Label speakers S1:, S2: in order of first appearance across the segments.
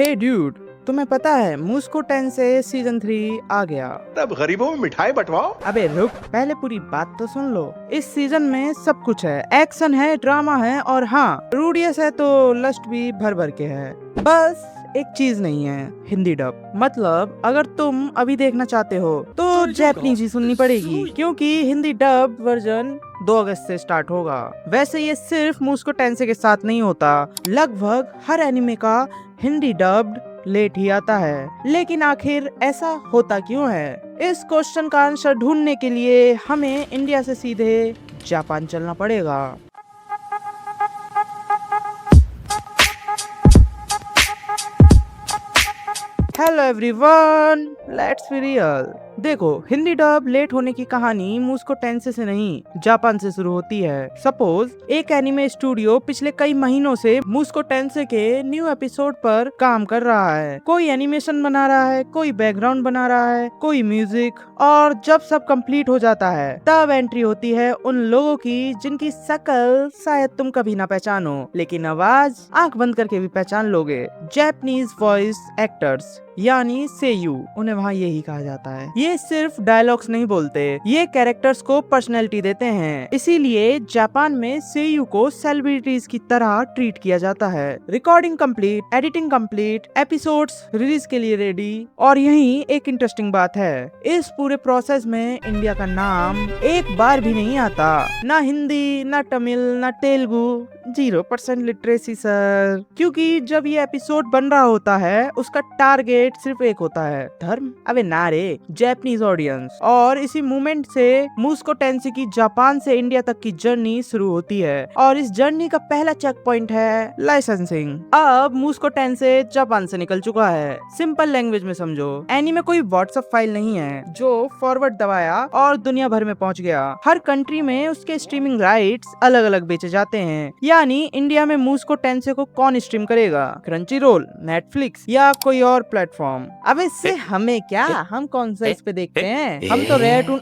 S1: हे dude, तुम्हें पता है मुस्को 10 से सीजन 3 आ गया।
S2: तब गरीबों में मिठाई बंटवाओ।
S1: अबे रुक, पहले पूरी बात तो सुन लो। इस सीजन में सब कुछ है, एक्शन है, ड्रामा है और हाँ रूडियस है तो लस्ट भी भर भर के है। बस एक चीज नहीं है, हिंदी डब। मतलब अगर तुम अभी देखना चाहते हो तो जैपनीज ही सुननी पड़ेगी, क्योंकि हिंदी डब वर्जन 2 अगस्त से स्टार्ट होगा। वैसे ये सिर्फ मुस्को 10 के साथ नहीं होता, लगभग हर एनिमे का हिंदी डब्ड लेट ही आता है। लेकिन आखिर ऐसा होता क्यों है? इस क्वेश्चन का आंसर ढूंढने के लिए हमें इंडिया से सीधे जापान चलना पड़ेगा। Hello everyone, let's be real. देखो, हिंदी डब लेट होने की कहानी मुस्को 10 से नहीं, जापान से शुरू होती है। सपोज एक एनिमे स्टूडियो पिछले कई महीनों से मुस्को 10 के न्यू एपिसोड पर काम कर रहा है। कोई एनिमेशन बना रहा है, कोई बैकग्राउंड बना रहा है, कोई म्यूजिक, और जब सब कंप्लीट हो जाता है तब एंट्री होती है उन लोगों की जिनकी शक्ल शायद तुम कभी ना पहचानो, लेकिन आवाज आंख बंद करके भी पहचान लोगे। जैपनीज वॉइस एक्टर्स यानी सेयू, उन्हें वहाँ यही कहा जाता है। ये सिर्फ डायलॉग्स नहीं बोलते, ये कैरेक्टर्स को पर्सनैलिटी देते हैं। इसीलिए जापान में सेयू को सेलिब्रिटीज की तरह ट्रीट किया जाता है। Recording complete, editing complete, episodes release के लिए रेडी। और यही एक इंटरेस्टिंग बात है, इस पूरे प्रोसेस में इंडिया का नाम एक बार भी नहीं आता। ना हिंदी, ना तमिल, ना तेलुगु, 0% लिटरेसी सर। क्योंकि जब ये एपिसोड बन रहा होता है उसका टारगेट सिर्फ एक होता है, धर्म। अबे ना रे, जैपनीज ऑडियंस। और इसी मूवमेंट से मुस्को 10 की जापान से इंडिया तक की जर्नी शुरू होती है। और इस जर्नी का पहला चेक पॉइंट है लाइसेंसिंग। अब मुस्को 10 जापान से निकल चुका है। सिंपल लैंग्वेज में समझो, एनीमे कोई व्हाट्सएप फाइल नहीं है जो फॉरवर्ड दबाया और दुनिया भर में पहुंच गया। हर कंट्री में उसके स्ट्रीमिंग राइट्स अलग अलग बेचे जाते हैं। यानी इंडिया में मुस्को 10 को कौन स्ट्रीम करेगा? क्रंची रोल, नेटफ्लिक्स या कोई और प्लेटफॉर्म? अब इससे हमें क्या, हम कौन सा इस पे देखते हैं? हम तो रेयरटून।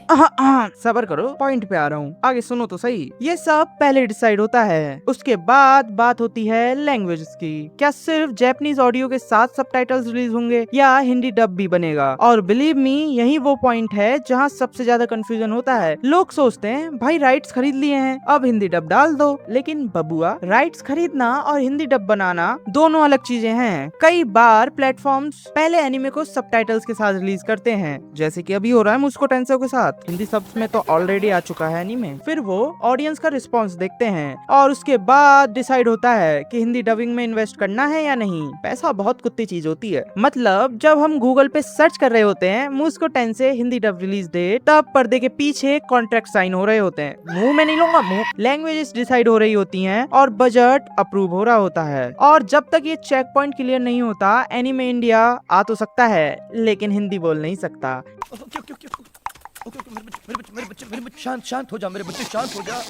S1: सबर करो, पॉइंट पे आ रहा हूँ, आगे सुनो तो सही। ये सब पहले डिसाइड होता है, उसके बाद बात होती है लैंग्वेजेस की। क्या सिर्फ जैपनीज ऑडियो के साथ सबटाइटल्स रिलीज होंगे या हिंदी डब भी बनेगा? और बिलीव मी, यही वो पॉइंट है जहाँ सबसे ज्यादा कंफ्यूजन होता है। लोग सोचते हैं भाई राइट्स खरीद लिए हैं, अब हिंदी डब डाल दो। लेकिन बबुआ, राइट्स खरीदना और हिंदी डब बनाना दोनों अलग चीजें हैं। कई बार प्लेटफॉर्म्स पहले एनिमे को सबटाइटल्स के साथ रिलीज करते हैं, जैसे कि अभी हो रहा है मुस्को 10 के साथ। हिंदी सब्स में तो ऑलरेडी आ चुका है एनिमे। फिर वो ऑडियंस का रिस्पॉन्स देखते हैं और उसके बाद डिसाइड होता है कि हिंदी डबिंग में इन्वेस्ट करना है या नहीं। पैसा बहुत कुत्ती चीज होती है। मतलब जब हम गूगल पे सर्च कर रहे होते हैं मुस्को 10 हिंदी डब रिलीज डेट, तब पर्दे के पीछे कॉन्ट्रैक्ट साइन हो रहे होते हैं। मुंह में नहीं लूंगा, मुंह। लैंग्वेजेस डिसाइड हो रही होती हैं और बजट अप्रूव हो रहा होता है। और जब तक ये चेक पॉइंट क्लियर नहीं होता, एनीमे इंडिया आ तो सकता है लेकिन हिंदी बोल नहीं सकता।
S3: शांत हो जा मेरे बच्चे, शांत हो जा।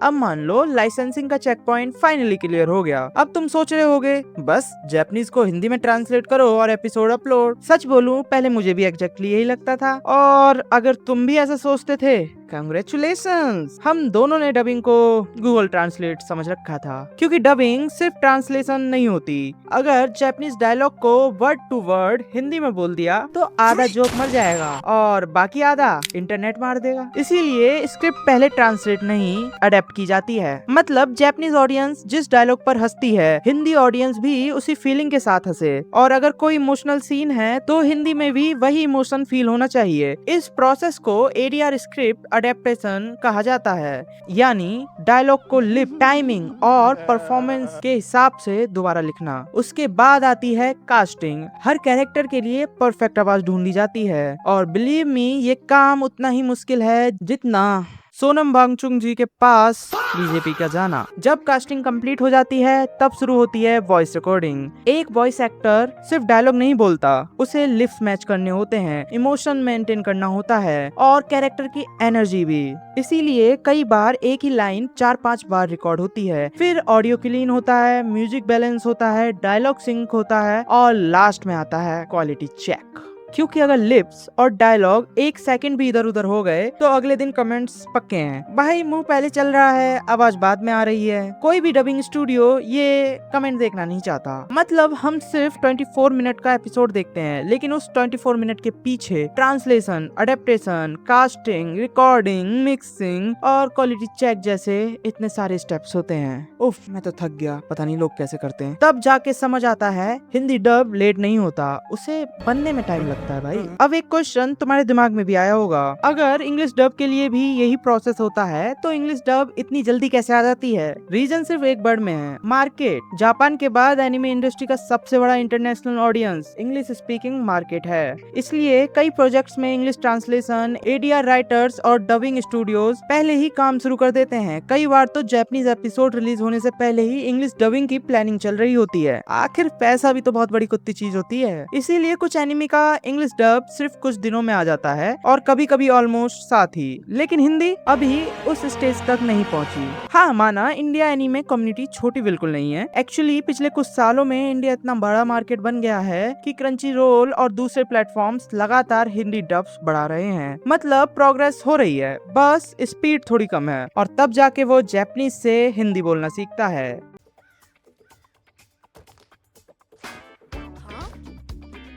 S1: अब मान लो लाइसेंसिंग का चेक पॉइंट फाइनली क्लियर हो गया। अब तुम सोच रहे होगे बस जापानीज को हिंदी में ट्रांसलेट करो और एपिसोड अपलोड। सच बोलूं, पहले मुझे भी एग्जैक्टली यही लगता था। और अगर तुम भी ऐसा सोचते थे, कांग्रेचुलेशंस, हम दोनों ने डबिंग को गूगल ट्रांसलेट समझ रखा था। क्योंकि डबिंग सिर्फ ट्रांसलेशन नहीं होती। अगर जापानीज डायलॉग को वर्ड टू वर्ड हिंदी में बोल दिया तो आधा जोक मर जाएगा और बाकी आधा इंटरनेट मार देगा। इसीलिए स्क्रिप्ट पहले ट्रांसलेट नहीं, अडेप्ट की जाती है। मतलब जापानीज ऑडियंस जिस डायलॉग पर हंसती है, हिंदी ऑडियंस भी उसी फीलिंग के साथ हंसे। और अगर कोई इमोशनल सीन है तो हिंदी में भी वही इमोशन फील होना चाहिए। इस प्रोसेस को एडीआर स्क्रिप्ट अडेप्टेशन कहा जाता है। यानी डायलॉग को लिप, टाइमिंग और परफॉर्मेंस के हिसाब से दोबारा लिखना। उसके बाद आती है कास्टिंग। हर कैरेक्टर के लिए परफेक्ट आवाज ढूंढी जाती है। और बिलीव मी, ये काम उतना ही मुश्किल है जितना सोनम वांगचुक जी के पास बीजेपी का जाना। जब कास्टिंग कंप्लीट हो जाती है तब शुरू होती है वॉइस रिकॉर्डिंग। एक वॉइस एक्टर सिर्फ डायलॉग नहीं बोलता, उसे लिप्स मैच करने होते हैं, इमोशन मेंटेन करना होता है और कैरेक्टर की एनर्जी भी। इसीलिए कई बार एक ही लाइन 4-5 बार रिकॉर्ड होती है। फिर ऑडियो क्लीन होता है, म्यूजिक बैलेंस होता है, डायलॉग सिंक होता है और लास्ट में आता है क्वालिटी चेक। क्योंकि अगर लिप्स और डायलॉग एक सेकंड भी इधर उधर हो गए तो अगले दिन कमेंट्स पक्के हैं। भाई मुंह पहले चल रहा है, आवाज बाद में आ रही है। कोई भी डबिंग स्टूडियो ये कमेंट देखना नहीं चाहता। मतलब हम सिर्फ 24 मिनट का एपिसोड देखते हैं, लेकिन उस 24 मिनट के पीछे translation, adaptation, casting, recording, mixing और क्वालिटी चेक जैसे इतने सारे स्टेप्स होते हैं। उफ, मैं तो थक गया, पता नहीं लोग कैसे करते हैं। तब जाके समझ आता है हिंदी डब लेट नहीं होता, उसे बनने में टाइम लगता है भाई। अब एक क्वेश्चन तुम्हारे दिमाग में भी आया होगा, अगर इंग्लिश डब के लिए भी यही प्रोसेस होता है तो इंग्लिश डब इतनी जल्दी कैसे आ जाती है? रीजन सिर्फ एक वर्ड में है, मार्केट। जापान के बाद एनिमे इंडस्ट्री का सबसे बड़ा international audience English speaking market है, इसलिए कई प्रोजेक्ट्स में इंग्लिश ट्रांसलेशन, एडीआर राइटर्स और डबिंग स्टूडियोज पहले ही काम शुरू कर देते हैं। कई बार तो जापानीज एपिसोड रिलीज होने से पहले ही इंग्लिश डबिंग की प्लानिंग चल रही होती है। आखिर पैसा भी तो बहुत बड़ी कुत्ती चीज होती है, इसीलिए कुछ एनिमे का इंग्लिश डब सिर्फ कुछ दिनों में आ जाता है और कभी कभी ऑलमोस्ट साथ ही। लेकिन हिंदी अभी उस स्टेज तक नहीं पहुंची। हाँ माना इंडिया एनिमे कम्युनिटी छोटी बिल्कुल नहीं है। एक्चुअली पिछले कुछ सालों में इंडिया इतना बड़ा मार्केट बन गया है कि क्रंची रोल और दूसरे प्लेटफॉर्म्स लगातार हिंदी डब्स बढ़ा रहे हैं। मतलब प्रोग्रेस हो रही है, बस स्पीड थोड़ी कम है और तब जाके वो जापानीज से हिंदी बोलना सीखता है।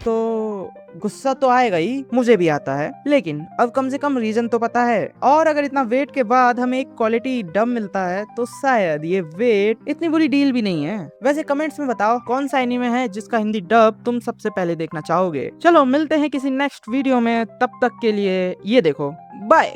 S1: तो गुस्सा तो आएगा ही, मुझे भी आता है, लेकिन अब कम से कम रीजन तो पता है। और अगर इतना वेट के बाद हमें एक क्वालिटी डब मिलता है तो शायद ये वेट इतनी बुरी डील भी नहीं है। वैसे कमेंट्स में बताओ कौन सा एनीमे है जिसका हिंदी डब तुम सबसे पहले देखना चाहोगे। चलो मिलते हैं किसी नेक्स्ट वीडियो में, तब तक के लिए ये देखो, बाय।